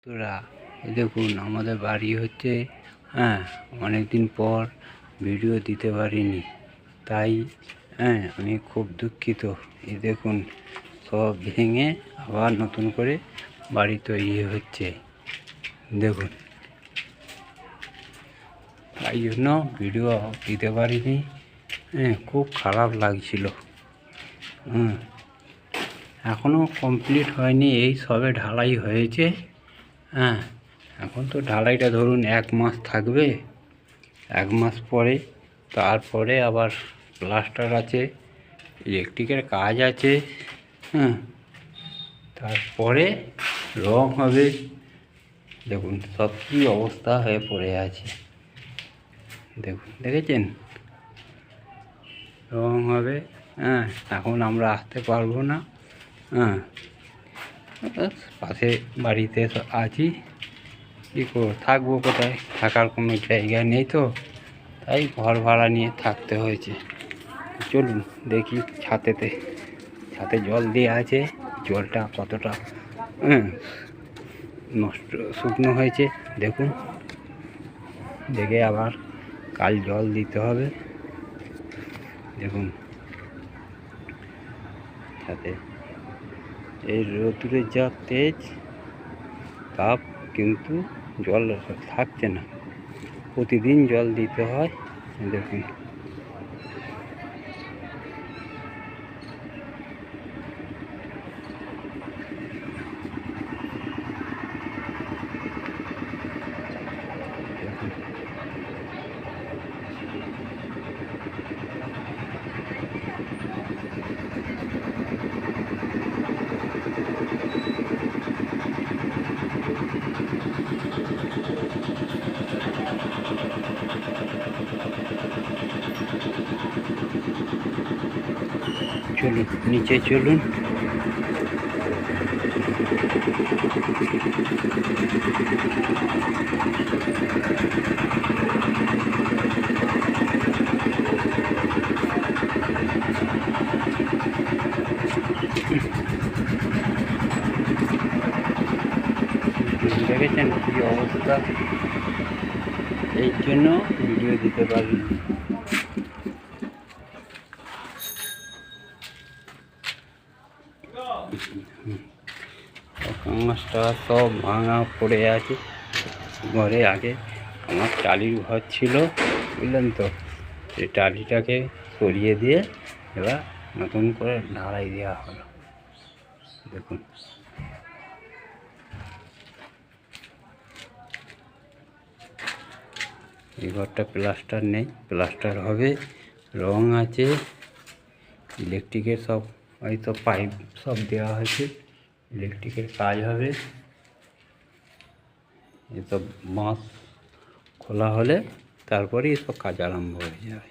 তোরা এই দেখুন আমাদের বাড়ি হচ্ছে, হ্যাঁ, অনেকদিন পর ভিডিও দিতে পারিনি, তাই আমি খুব দুঃখিত। এই দেখুন সব ভেঙে আবার নতুন করে বাড়ি তৈরি হচ্ছে, দেখুন, তাই জন্য ভিডিও দিতে পারিনি। খুব খারাপ লাগছিল। এখনও কমপ্লিট হয়নি, এই সবে ঢালাই হয়েছে। এখন তো ঢালাইটা ধরুন 1 মাস থাকবে, 1 মাস পরে তারপরে আবার প্লাস্টার আছে, ইলেকট্রিকের কাজ আছে, তারপরে রং হবে। দেখুন সব কী অবস্থা হয়ে পড়ে আছে, দেখুন, দেখেছেন, রং হবে। এখন আমরা আসতে পারবো না, পাশে বাড়িতে আছি, কী করবো, থাকবো কোথায়, থাকার কোনো জায়গা নেই, তো তাই ঘর ভাড়া নিয়ে থাকতে হয়েছে। চলুন দেখি ছাতে জল দেওয়া আছে, জলটা কতটা শুকনো হয়েছে দেখুন, দেখে আবার কাল জল দিতে হবে। দেখুন ছাতে এই রোদ্দুরের যা তেজ তাপ, কিন্তু জল থাকছে না, প্রতিদিন জল দিতে হয়। দেখুন চলুন নিচে চলুন। দেখেছেন কী অবস্থা, এই জন্য ভিডিও দিতে পারি। কাঁচটা সব ভাঙা পড়ে আছে। ঘরে আগে আমার টালির ঘর ছিল, বুঝলেন তো, সেই টালিটাকে সরিয়ে দিয়ে এবার নতুন করে ঢালাই দেওয়া হলো। দেখুন এই ঘরটা প্লাস্টার নেই, প্লাস্টার হবে, রং আছে, ইলেকট্রিকের সব হয়তো পাইপ সব দেওয়া হয়েছে, ইলেকট্রিকের কাজ হবে। এসব বাঁশ খোলা হলে তারপরে এসব কাজ আরম্ভ হয়ে যাবে।